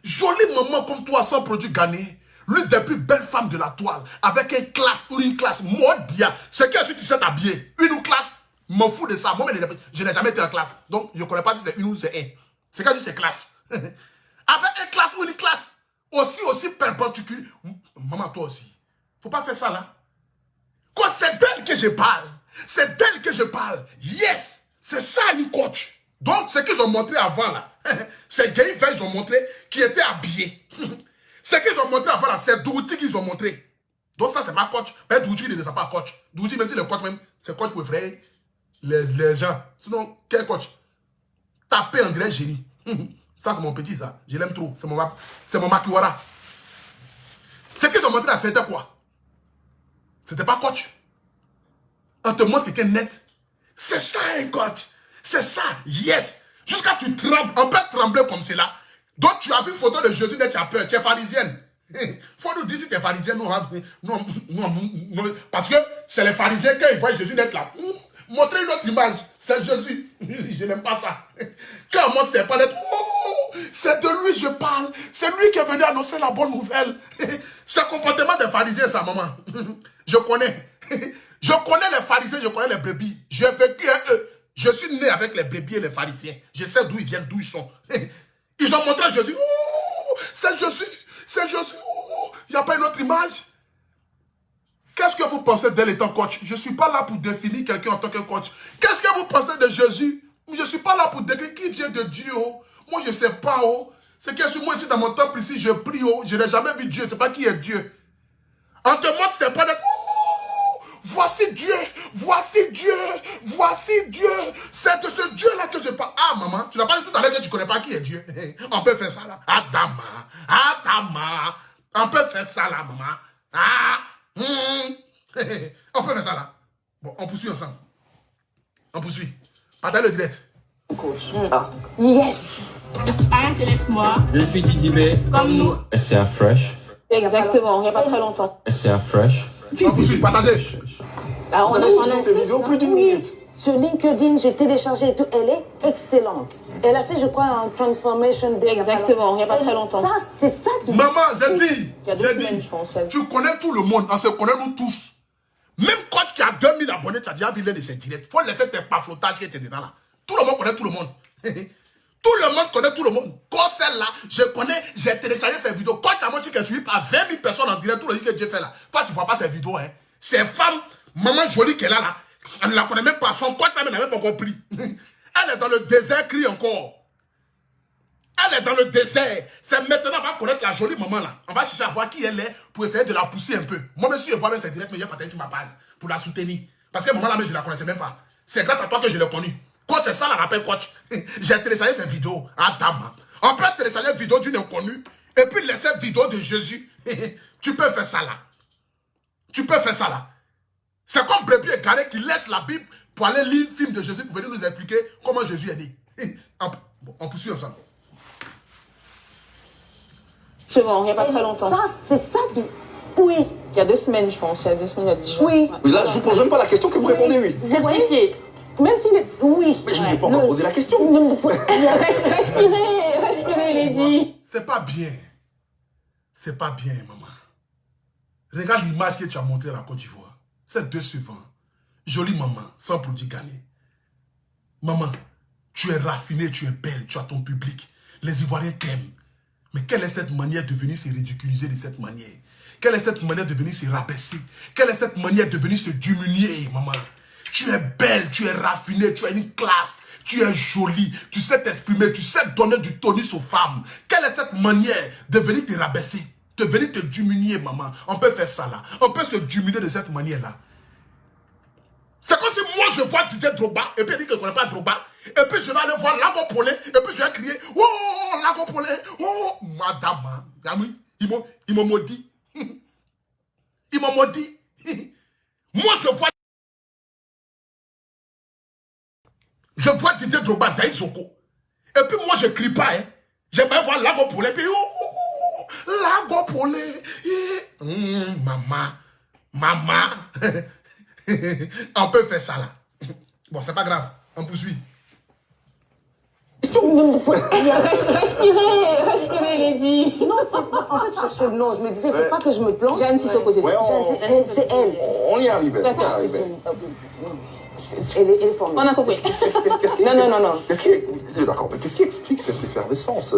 Jolie maman comme toi, sans produit gagné, l'une des plus belles femmes de la toile, avec une classe ou une classe mondiale. C'est qu'est-ce que tu sais t'habiller? Une ou classe? M'en fous de ça. Moi, je n'ai jamais été en classe. Donc, je ne connais pas si c'est une ou c'est un. C'est quand je dis c'est classe. Avec une classe ou une classe aussi perpendiculaire. Maman, toi aussi. Faut pas faire ça là. Quoi, c'est d'elle que je parle. C'est d'elle que je parle. Yes. C'est ça une coach. Donc, ce qu'ils ont montré avant là, c'est Gay Veil, ils ont montré qui était habillé. Ce qu'ils ont montré avant là, c'est Douti qu'ils ont montré. Donc, ça, c'est pas coach. Mais Douti, il ne sait pas coach. Douti, même si le coach même, c'est coach pour effrayer les gens. Sinon, quel coach? Taper en direct génie. Ça, c'est mon petit, ça. Je l'aime trop. C'est mon Makiwara. Ce qu'ils ont montré là, c'était quoi? C'était pas coach. On te montre quelqu'un net. C'est ça un coach. C'est ça, yes. Jusqu'à tu trembles, on peut trembler comme cela. Donc tu as vu une photo de Jésus, tu as peur, tu es pharisienne. Faut nous dire si tu es pharisienne, non, parce que c'est les pharisiens quand ils voient Jésus d'être là. Montrer une autre image, c'est Jésus. Je n'aime pas ça. Quand on montre ses pas d'être, c'est de lui je parle. C'est lui qui est venu annoncer la bonne nouvelle. C'est le comportement des pharisiens, ça, maman. Je connais. Je connais les pharisiens, je connais les brebis. J'ai vécu avec eux. Je suis né avec les brebis et les pharisiens. Je sais d'où ils viennent, d'où ils sont. Ils ont montré Jésus. C'est Jésus. C'est Jésus. Il n'y a pas une autre image. Qu'est-ce que vous pensez d'elle étant coach? Je ne suis pas là pour définir quelqu'un en tant que coach. Qu'est-ce que vous pensez de Jésus? Je ne suis pas là pour définir qui vient de Dieu. Moi, je ne sais pas. C'est que sur moi ici dans mon temple ici, je prie, oh, je n'ai jamais vu Dieu, c'est pas qui est Dieu. On te montre, c'est pas d'être, voici Dieu, voici Dieu, voici Dieu. C'est de ce Dieu-là que je parle. Ah maman, tu n'as pas dit tout à l'heure que tu ne connais pas qui est Dieu. On peut faire ça là. Adama, Adama. On peut faire ça là, maman. On peut faire ça là. Bon, on poursuit ensemble. On poursuit. Partage le direct. Coach. Yes. Laisse-moi. Je suis Didibé. Comme nous. SCA Fresh. Exactement, il n'y a pas très longtemps. SCA Fresh. On poursuit, partagez. Alors, Vous avez suivi ces vidéos plus d'une minute. Sur LinkedIn, j'ai téléchargé et tout. Elle est excellente. Elle a fait, je crois, un Transformation Day. Exactement, il n'y a pas très longtemps. Ça, c'est ça qui... Maman, j'ai dit, Il y a 2 semaines, je pense. tu connais tout le monde, on se connaît nous tous. Même coach qui a 2000 abonnés, tu as déjà vu l'un de ses directs. Il faut laisser tes paflotages qui étaient dedans là. Tout le monde connaît tout le monde. Tout le monde connaît tout le monde. Quand celle-là, je connais, j'ai téléchargé ces vidéos. Quand tu as montré qu'elle est suivie par 20 000 personnes en direct, tout le monde que Dieu fait là. Toi, tu ne vois pas ces vidéos. Hein. Ces femmes, maman jolie qu'elle a là, elle ne la connaît même pas. Son coach, elle n'a même pas compris. Elle est dans le désert, crie encore. Elle est dans le désert. C'est maintenant qu'on va connaître la jolie maman là. On va chercher à voir qui elle est pour essayer de la pousser un peu. Moi, monsieur, je vois même ses directs, mais je vais partager sur ma page pour la soutenir. Parce que maman là, je ne la connaissais même pas. C'est grâce à toi que je l'ai connue. Quand c'est ça la rappel coach, j'ai téléchargé cette vidéo à Dama. On peut télécharger une vidéo d'une inconnue et puis laisser une vidéo de Jésus. Tu peux faire ça là. Tu peux faire ça là. C'est comme Brebis et Garé qui laisse la Bible pour aller lire le film de Jésus pour venir nous expliquer comment Jésus est né. On poursuit ensemble. C'est bon, il n'y a pas très longtemps. Ça, c'est ça qui... Oui. Il y a 2 semaines, je pense. Il y a 2 semaines, il y a 10 jours. Oui. Mais là, je ne vous pose même pas la question que vous répondez oui. Certifié. Même s'il est... Oui. Mais je ne vous ai pas encore posé la question. Respirez, Lady. C'est pas bien. C'est pas bien, maman. Regarde l'image que tu as montrée à la Côte d'Ivoire. C'est 2 suivants. Jolie maman, sans produit gagné. Maman, tu es raffinée, tu es belle, tu as ton public. Les Ivoiriens t'aiment. Mais quelle est cette manière de venir se ridiculiser de cette manière? Quelle est cette manière de venir se rabaisser? Quelle est cette manière de venir se diminuer, maman? Tu es belle, tu es raffinée, tu as une classe, tu es jolie, tu sais t'exprimer, tu sais donner du tonus aux femmes. Quelle est cette manière de venir te rabaisser, de venir te diminuer, maman? On peut faire ça là. On peut se diminuer de cette manière-là. C'est comme si moi je vois DJ Drogba, et puis il dit que je ne connais pas Drogba, et puis je vais aller voir Lago Polé, et puis je vais crier, oh, Lago Polé, oh, madame, ils m'ont maudit. Ils m'ont maudit. Moi je vois Didier Drogba Daïsoko. Et puis moi je crie pas. Hein. J'aimerais voir Lago Polé. Et puis oh, Lago Polé. Maman. On peut faire ça là. Bon, c'est pas grave. On poursuit. Respirez, Lady. Non, en fait, non, je me disais, il ne faut pas que je me plante. Jeanne Sissoko, c'est ça. C'est elle. On y arrive. C'est ça, Elle est formidable. On a compris. Non. Qu'est-ce qui d'accord, mais qu'est-ce qui explique cette effervescence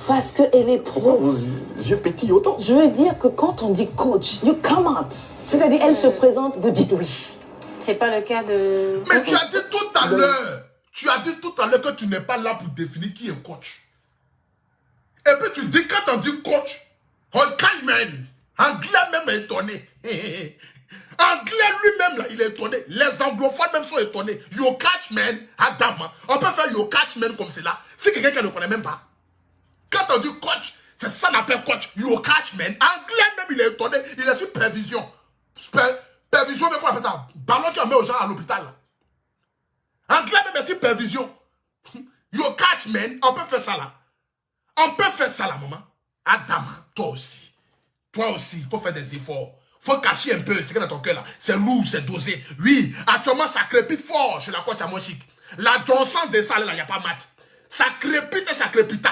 Parce qu'elle est Pourquoi pro. vos yeux pétillent autant? Je veux dire que quand on dit coach, you come out. C'est-à-dire, elle se présente, vous dites oui. C'est pas le cas de... Mais tu as dit tout à l'heure. Tu as dit tout à l'heure que tu n'es pas là pour définir qui est coach. Et puis tu dis quand on dit coach, on même. Anglais même est étonné. Anglais lui-même là, il est étonné. Les anglophones même sont étonnés. You catch man, Adam. On peut faire you catch man comme cela. C'est quelqu'un qui ne connaît même pas. Quand on dit coach, c'est ça qu'on appelle coach. You catch man. Anglais même il est étonné. Il est sur supervision. Supervision, mais quoi on appelle ça? Ballon qui en met aux gens à l'hôpital. Anglais même est sur supervision. You catch man. On peut faire ça là. On peut faire ça là, maman. Adam, toi aussi. Toi aussi, il faut faire des efforts. Il faut cacher un peu ce qu'il y a dans ton cœur là. C'est lourd, c'est dosé. Oui, actuellement, ça crépite fort chez la coach à Monchique. La Johnson des salles là, il n'y a pas match. Ça crépite et ça crépita.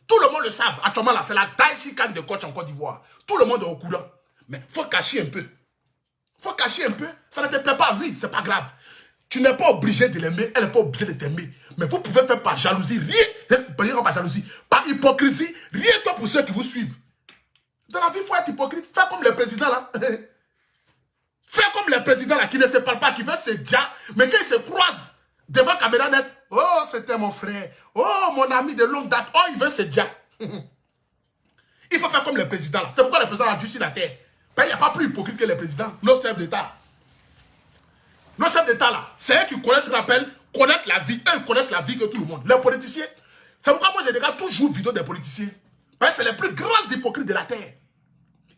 Tout le monde le savent. Actuellement là, c'est la Daichi Khan de coach en Côte d'Ivoire. Tout le monde est au courant. Mais il faut cacher un peu. Il faut cacher un peu. Ça ne te plaît pas, oui, c'est pas grave. Tu n'es pas obligé de l'aimer, elle n'est pas obligée de t'aimer. Mais vous pouvez faire par jalousie, rien par jalousie, par hypocrisie, rien que pour ceux qui vous suivent. Dans la vie, il faut être hypocrite. Fais comme le président là. Fais comme le président là qui ne se parle pas, qui veut se dire, mais quand il se croise devant la caméra net, oh, c'était mon frère, oh, mon ami de longue date, oh, il veut se dire. Il faut faire comme les présidents. C'est pourquoi les présidents ont dû sur la terre. Ben, il n'y a pas plus hypocrite que les présidents, nos chefs d'État. Nos chefs d'État, là, c'est eux qui connaissent ce qu'on appelle connaître la vie. Eux connaissent la vie que tout le monde. Les politiciens. C'est pourquoi moi, je regarde toujours vidéo des politiciens. Ben, c'est les plus grands hypocrites de la terre.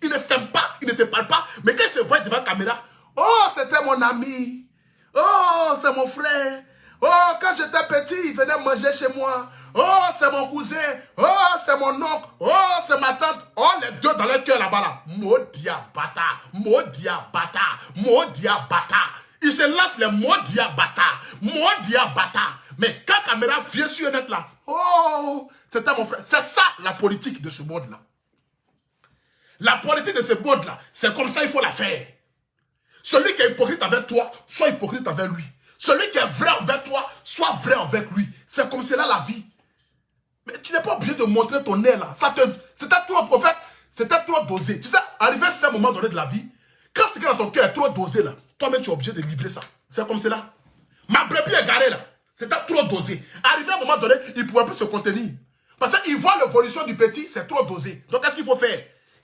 Ils ne s'aiment pas, ils ne se parlent pas. Mais quand ils se voient devant la caméra, oh, c'était mon ami. Oh, c'est mon frère. Oh, quand j'étais petit, il venait manger chez moi. Oh, c'est mon cousin. Oh, c'est mon oncle. Oh, c'est ma tante. Oh, les deux dans leur cœur là-bas là. Maudit bâtard. Maudit bâtard. Maudit bâtard. Ils se lancent les maudits bâtards. Maudit bâtard. Mais quand la caméra vient sur le net là, oh, c'était mon frère. C'est ça la politique de ce monde-là. La politique de ce monde-là, c'est comme ça il faut la faire. Celui qui est hypocrite avec toi, sois hypocrite avec lui. Celui qui est vrai envers toi, sois vrai avec lui. C'est comme cela la vie. Mais tu n'es pas obligé de montrer ton nez là. C'était trop, en fait, c'était trop dosé. Tu sais, arrivé à un moment donné de la vie, quand ce qui est dans ton cœur est trop dosé là, toi-même tu es obligé de livrer ça. C'est comme cela. Ma brebis est garée là. C'était trop dosé. Arrivé à un moment donné, il ne pourrait plus se contenir. Parce qu'il voit l'évolution du petit, c'est trop dosé. Donc qu'est-ce qu'il faut faire?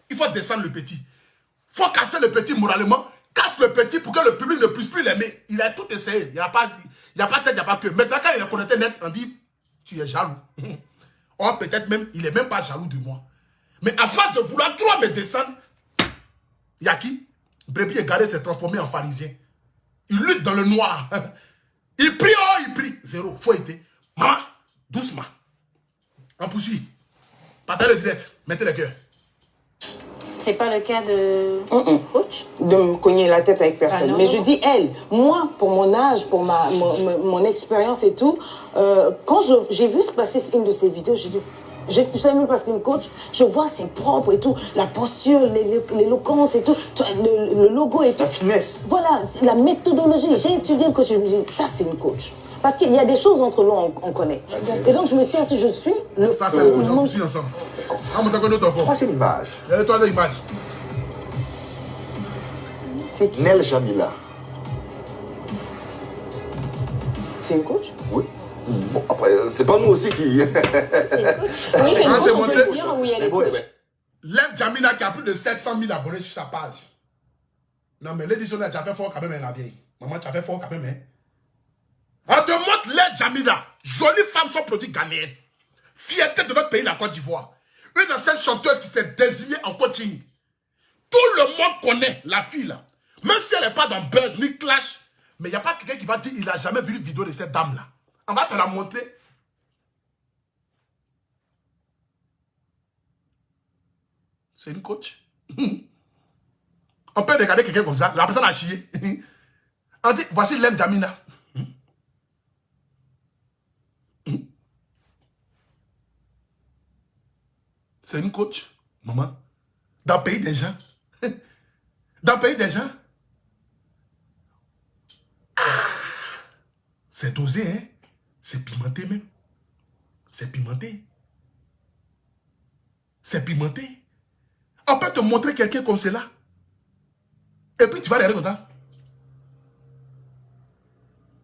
Il faut descendre le petit. Il faut casser le petit moralement. Casse le petit pour que le public ne puisse plus l'aimer. Il a tout essayé. Il n'y a pas tête, il n'y a pas que. Maintenant, quand il a connecté net, on dit, tu es jaloux. Or, peut-être même, il n'est même pas jaloux de moi. Mais à force de vouloir trop me descendre, il y a qui? Brebis égaré s'est transformé en pharisien. Il lutte dans le noir. Il prie, oh, il prie. Zéro, faut aider. Maman, doucement. On poursuit. Partagez le direct. Mettez les cœurs. C'est pas le cas de coach? De me cogner la tête avec personne. Ah non. Mais je dis elle. Moi, pour mon âge, pour mon expérience et tout, quand j'ai vu se passer une de ces vidéos, j'ai dit, je ne sais même pas c'est une coach, je vois c'est propre et tout, la posture, l'éloquence et tout, le logo et tout. La finesse. Voilà, la méthodologie. J'ai étudié le coach, je me dis, ça c'est une coach. Parce qu'il y a des choses entre nous, on connaît. Et donc je me suis assis, je suis le... Ça, c'est le coach, on poursuit ensemble. On monte un autre encore. Troisième image. Il y a les troisième images. C'est qui? Nel Jamila. C'est une coach? Oui. Bon, après, c'est pas nous aussi qui... Oui, c'est une coach, on peut le dire. Oui, elle est coach. Nel Jamila qui a plus de 700 000 abonnés sur sa page. Non, mais l'éditionnaire, tu as fait fort quand même, hein, la vieille. Maman, tu as fait fort quand même, hein. On te montre Nel Jamila. Jolie femme, son produit ghanéen. Fierté de notre pays, la Côte d'Ivoire. Une ancienne chanteuse qui s'est désignée en coaching. Tout le monde connaît la fille là. Même si elle n'est pas dans Buzz ni Clash. Mais il n'y a pas quelqu'un qui va dire qu'il n'a jamais vu une vidéo de cette dame là. On va te la montrer. C'est une coach. On peut regarder quelqu'un comme ça. La personne a chié. On dit, voici Nel Jamila. C'est une coach, maman. Dans le pays des gens. Dans le pays des gens. Ah, c'est dosé, hein. C'est pimenté même. C'est pimenté. C'est pimenté. On peut te montrer quelqu'un comme cela. Et puis tu vas regarder comme ça.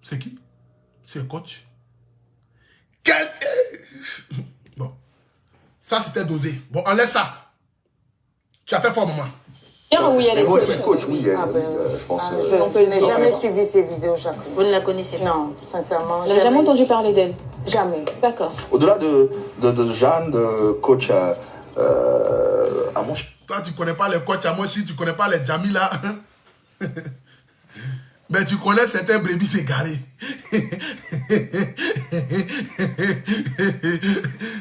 C'est qui? C'est un coach. Bon. Ça, c'était dosé. Bon, enlève ça. Tu as fait fort, maman. Oui, elle est Oui, coach. c'est coach, oui, Ah ben, je pense. Je n'ai jamais suivi ces vidéos, Jacques. Vous ne la connaissez pas? Non, sincèrement. Vous n'avez jamais entendu parler d'elle? Jamais. D'accord. Au-delà de Jeanne, de coach Amosh. Toi, tu ne connais pas les coachs Amoshi, tu ne connais pas les Jamila. Mais tu connais certains brebis égarés.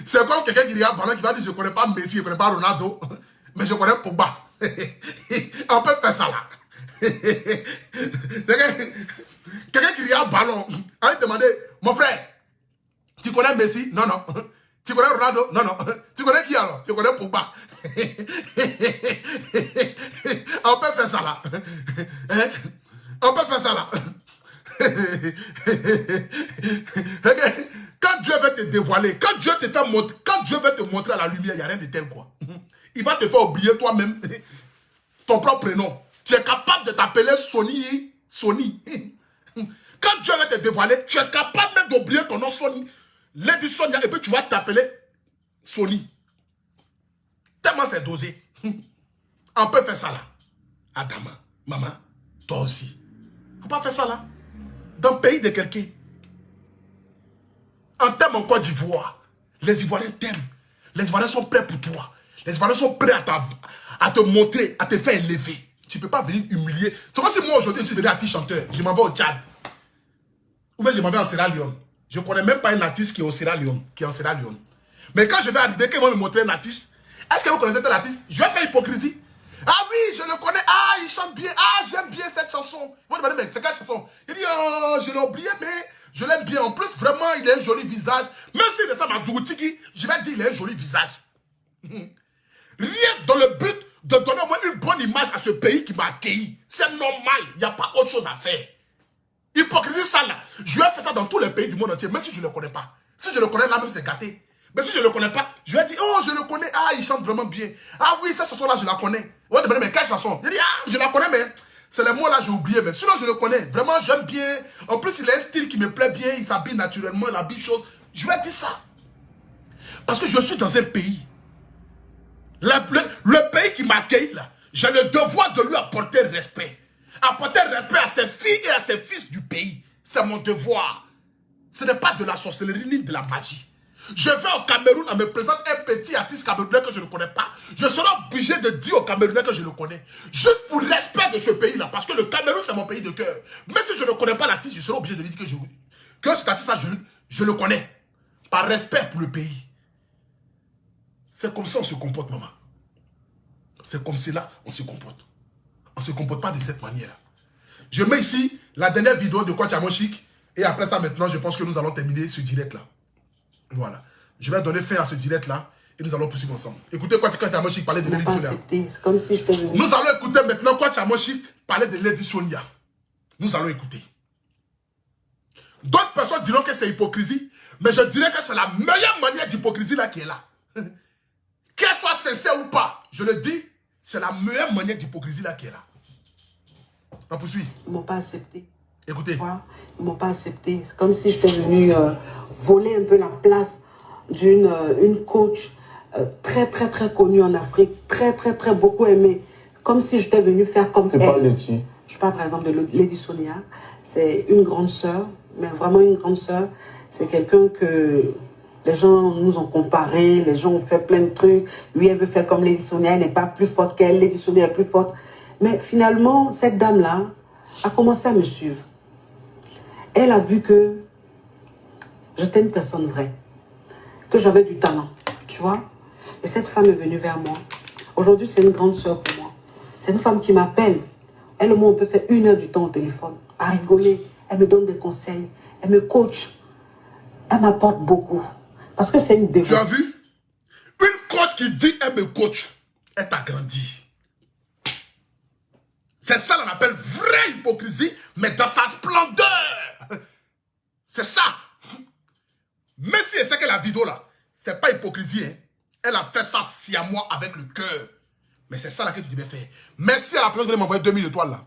C'est comme quelqu'un qui regarde pendant qui va dire je ne connais pas Messi, je ne connais pas Ronaldo, mais je connais Pogba. On peut faire ça là. Quelqu'un qui regarde ballon, on va te demander, mon frère, tu connais Messi? Non, non. Tu connais Ronaldo? Non, non. Tu connais qui alors? Tu connais Pogba. On peut faire ça là. On peut faire ça là. Quand Dieu veut te dévoiler, quand Dieu veut te montrer à la lumière, il n'y a rien de tel quoi. Il va te faire oublier toi-même ton propre prénom. Tu es capable de t'appeler Sony. Quand Dieu veut te dévoiler, tu es capable même d'oublier ton nom Sony. Lady Sonia, et puis tu vas t'appeler Sony. Tellement c'est dosé. On peut faire ça là. Adama, maman, toi aussi. Faut pas faire ça là. Dans le pays de quelqu'un. On t'aime en Côte d'Ivoire. Les Ivoiriens t'aiment. Les Ivoiriens sont prêts pour toi. Les Ivoiriens sont prêts à te montrer, à te faire élever. Tu ne peux pas venir humilier. C'est comme si moi aujourd'hui je suis devenu artiste chanteur. Je m'en vais au Tchad. Ou bien je m'en vais en Sierra Leone. Je ne connais même pas un artiste qui est au Sierra Leone. Mais quand je vais arriver, qu'ils vont me montrer un artiste, est-ce que vous connaissez tel artiste? Je vais faire hypocrisie. Ah oui, je le connais. Ah, il chante bien. Ah, j'aime bien cette chanson. Vous me demandez, mais c'est quelle chanson? Il dit, oh, je l'ai oublié, mais je l'aime bien. En plus, vraiment, il a un joli visage. Même s'il est ça, ma Dougoutigui, je vais dire, il a un joli visage. Rien dans le but de donner au moins une bonne image à ce pays qui m'a accueilli. C'est normal. Il n'y a pas autre chose à faire. Hypocrisie, ça là. Je vais faire ça dans tous les pays du monde entier, même si je ne le connais pas. Si je le connais, là même, c'est gâté. Mais si je ne le connais pas, je vais dire, oh, je le connais. Ah, il chante vraiment bien. Ah oui, cette chanson-là, je la connais. On va demander, mais quelle chanson? Je dis, ah, je la connais, mais c'est les mots-là, j'ai oublié. Mais sinon, je le connais. Vraiment, j'aime bien. En plus, il a un style qui me plaît bien. Il s'habille naturellement, il habille chose. Je vais dire ça. Parce que je suis dans un pays. Le pays qui m'accueille, là, j'ai le devoir de lui apporter respect. Apporter respect à ses filles et à ses fils du pays. C'est mon devoir. Ce n'est pas de la sorcellerie ni de la magie. Je vais au Cameroun, on me présente un petit artiste camerounais que je ne connais pas. Je serai obligé de dire au Camerounais que je le connais. Juste pour respect de ce pays-là. Parce que le Cameroun, c'est mon pays de cœur. Mais si je ne connais pas l'artiste, je serai obligé de lui dire que cet artiste-là, je le connais. Par respect pour le pays. C'est comme ça qu'on se comporte, maman. C'est comme cela on se comporte. On ne se comporte pas de cette manière. Je mets ici la dernière vidéo de Kwacha Moshik. Et après ça, maintenant, je pense que nous allons terminer ce direct-là. Voilà. Je vais donner fin à ce direct-là. Et nous allons poursuivre ensemble. Écoutez Kwacha Moshik parler de Lady Sonia. C'est comme si je t'ai venu. Nous allons écouter maintenant Kwacha Moshik parler de Lady Sonia. Nous allons écouter. D'autres personnes diront que c'est hypocrisie. Mais je dirais que c'est la meilleure manière d'hypocrisie là qui est là. Qu'elle soit sincère ou pas, je le dis, c'est la meilleure manière d'hypocrisie là qui est là. On poursuit. Ils ne m'ont pas accepté. Écoutez. Ils ne m'ont pas accepté. C'est comme si j'étais venue voler un peu la place d'une coach très connue en Afrique, très beaucoup aimée. Comme si j'étais venue faire comme elle. Tu parles de qui? Je parle par exemple de Lady Sonia. C'est une grande sœur, mais vraiment une grande sœur. C'est quelqu'un que les gens nous ont comparé, les gens ont fait plein de trucs. Lui, elle veut faire comme Lady Sonia, elle n'est pas plus forte qu'elle. Lady Sonia est plus forte. Mais finalement, cette dame-là a commencé à me suivre. Elle a vu que j'étais une personne vraie, que j'avais du talent, tu vois. Et cette femme est venue vers moi. Aujourd'hui, c'est une grande sœur pour moi. C'est une femme qui m'appelle. Elle et moi, on peut faire 1 heure du temps au téléphone, à rigoler. Elle me donne des conseils, elle me coach. Elle m'apporte beaucoup. Parce que c'est une dévote. Tu as vu? Une coach qui dit elle me coach, elle t'a grandi. C'est ça qu'on appelle vraie hypocrisie, mais dans sa splendeur. C'est ça. Mais si elle sait que la vidéo là, c'est pas hypocrisie, hein. Elle a fait ça sciemment avec le cœur. Mais c'est ça là que tu devais faire. Merci à la personne qui m'a envoyé 2000 étoiles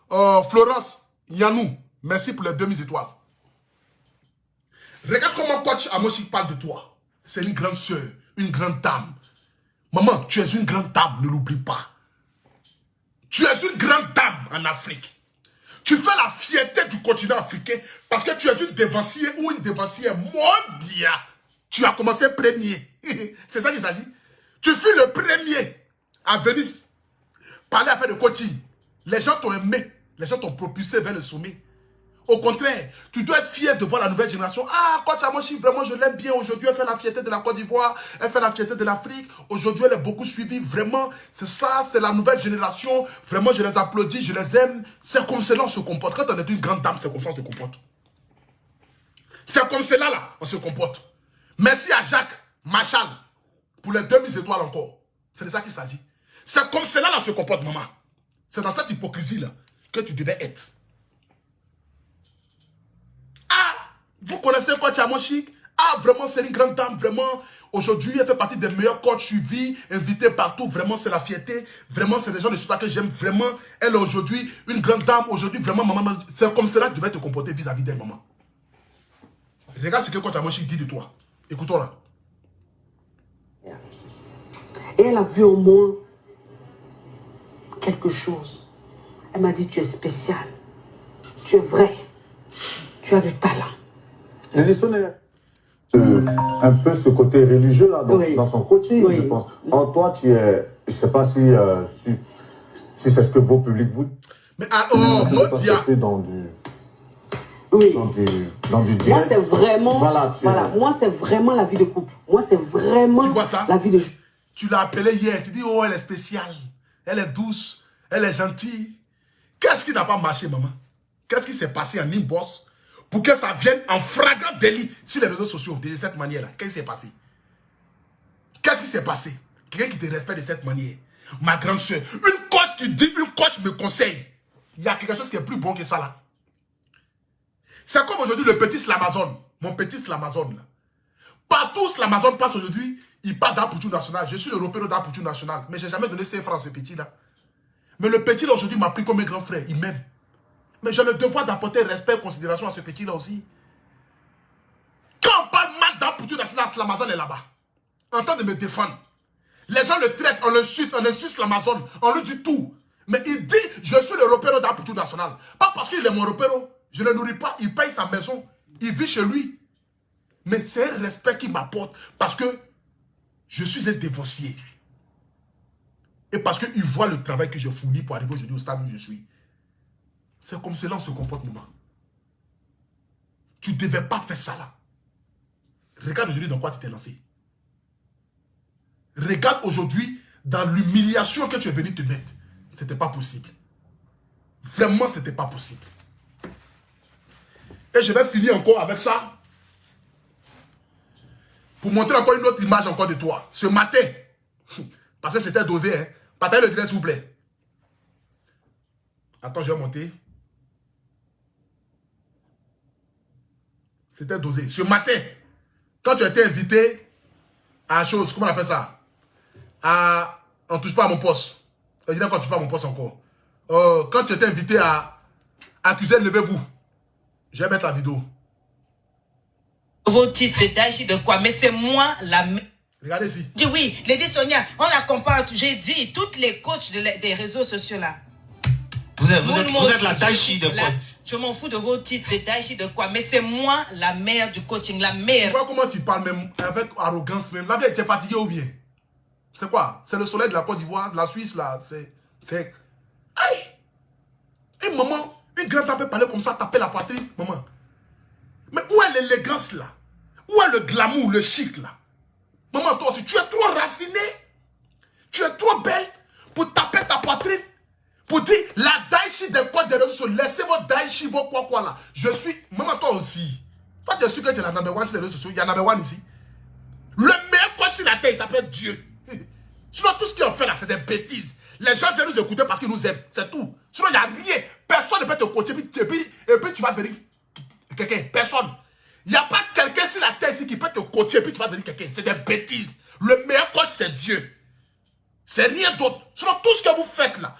là. Florence, Yanou, merci pour les 2000 étoiles. Regarde comment coach Amoshik parle de toi. C'est une grande sœur, une grande dame. Maman, tu es une grande dame, ne l'oublie pas. Tu es une grande dame en Afrique. Tu fais la fierté du continent africain parce que tu es une dévancière ou une dévancière mondiale. Tu as commencé premier. C'est ça qu'il s'agit. Tu fus le premier à venir parler à faire de coaching. Les gens t'ont aimé. Les gens t'ont propulsé vers le sommet. Au contraire, tu dois être fier de voir la nouvelle génération. Ah, Coach Amoshik, vraiment, je l'aime bien. Aujourd'hui, elle fait la fierté de la Côte d'Ivoire. Elle fait la fierté de l'Afrique. Aujourd'hui, elle est beaucoup suivie. Vraiment, c'est ça, c'est la nouvelle génération. Vraiment, je les applaudis, je les aime. C'est comme cela on se comporte. Quand on est une grande dame, c'est comme ça on se comporte. C'est comme cela, là, on se comporte. Merci à Jacques Machal pour les 2000 étoiles encore. C'est de ça qu'il s'agit. C'est comme cela, là, on se comporte, maman. C'est dans cette hypocrisie-là que tu devais être. Vous connaissez Coach Amoshik? Ah, vraiment, c'est une grande dame, vraiment. Aujourd'hui, elle fait partie des meilleurs coachs suivis, invités partout. Vraiment, c'est la fierté. Vraiment, c'est des gens de ce que j'aime. Vraiment, elle est aujourd'hui une grande dame. Aujourd'hui, vraiment, maman, c'est comme cela que tu devais te comporter vis-à-vis d'elle, maman. Regarde ce que Coach Amoshik dit de toi. Écoutons-la. Et elle a vu en moi quelque chose. Elle m'a dit, tu es spécial. Tu es vrai. Tu as du talent. Un peu ce côté religieux là dans son coaching, Oui. je pense. En toi, tu es, je sais pas si c'est ce que vos publics vous. Mais alors, Modia. Dans du. Oui. Dans du direct. Moi, c'est vraiment. Voilà, Moi, c'est vraiment la vie de couple. Moi, c'est vraiment. Tu vois ça? La vie de. Tu l'as appelée hier, tu dis, oh, elle est spéciale, elle est douce, elle est gentille. Qu'est-ce qui n'a pas marché, maman? Qu'est-ce qui s'est passé en inbox pour que ça vienne en flagrant délit sur les réseaux sociaux de cette manière-là? Qu'est-ce qui s'est passé? Qu'est-ce qui s'est passé? Quelqu'un qui te respecte de cette manière. Ma grande soeur, une coach qui dit, une coach me conseille. Il y a quelque chose qui est plus bon que ça là. C'est comme aujourd'hui le petit Slamazon, mon petit Slamazon là. Partout Slamazon passe aujourd'hui, il part d'Apoutou National. Je suis le repère d'Apoutou National, mais je n'ai jamais donné 5 francs à ce petit là. Mais le petit là aujourd'hui m'a pris comme un grand frère, il m'aime. Mais j'ai le devoir d'apporter respect et considération à ce petit là aussi. Quand on parle mal d'Apoutou National, Slamazon est là-bas. En train de me défendre. Les gens le traitent, on le suce l'Amazon, on lui dit tout. Mais il dit, je suis le repère d'Apoutou National. Pas parce qu'il est mon repère, je ne le nourris pas, il paye sa maison, il vit chez lui. Mais c'est un respect qu'il m'apporte parce que je suis un dévancier. Et parce qu'il voit le travail que je fournis pour arriver aujourd'hui au stade où je suis. C'est comme cela on se comporte, maman. Tu ne devais pas faire ça là. Regarde aujourd'hui dans quoi tu t'es lancé. Regarde aujourd'hui dans l'humiliation que tu es venu te mettre. C'était pas possible. Vraiment, c'était pas possible. Et je vais finir encore avec ça. Pour montrer encore une autre image encore de toi. Ce matin. Parce que c'était dosé. Hein. Partagez le direct s'il vous plaît. Attends, je vais monter. C'était dosé. Ce matin, quand tu as été invité à la chose, comment on appelle ça? On ne touche pas à mon poste. Je dirais qu'on ne touche pas à mon poste encore. Quand tu étais invité à accuser, levez-vous. Je vais mettre la vidéo. Vos titres de Daïchi de quoi? Mais c'est moi la... Regardez ici. Dis oui, Lady Sonia, on la compare. J'ai dit, toutes les coachs des réseaux sociaux là. Vous êtes la Daïchi de quoi? Je m'en fous de vos titres de Daïchi de quoi? Mais c'est moi la mère du coaching, la mère. Tu vois comment tu parles même avec arrogance même. La vie, tu es fatigué ou bien? C'est quoi? C'est le soleil de la Côte d'Ivoire, la Suisse là. C'est... Aïe! Et maman, une grande dame peut parler comme ça, taper la poitrine, maman. Mais où est l'élégance là? Où est le glamour, le chic là? Maman, toi aussi, tu es trop raffinée. Tu es trop belle pour taper ta poitrine. Pour dire, la Daïchi des codes des réseaux sociaux, laissez vos Daïchi, vos quoi là. Je suis... Maman, toi aussi. Toi, tu es sûr que tu es la number one sur les réseaux sociaux. Il y a number one ici. Le meilleur coach sur la terre, il s'appelle Dieu. Sinon, tout ce qu'ils ont fait là, c'est des bêtises. Les gens viennent nous écouter parce qu'ils nous aiment. C'est tout. Sinon, il n'y a rien. Personne ne peut te coacher. Et puis tu vas devenir quelqu'un. Personne. Il n'y a pas quelqu'un sur la terre ici qui peut te coacher et puis tu vas devenir quelqu'un. C'est des bêtises. Le meilleur coach, c'est Dieu. C'est rien d'autre. Sinon, tout ce que vous faites là,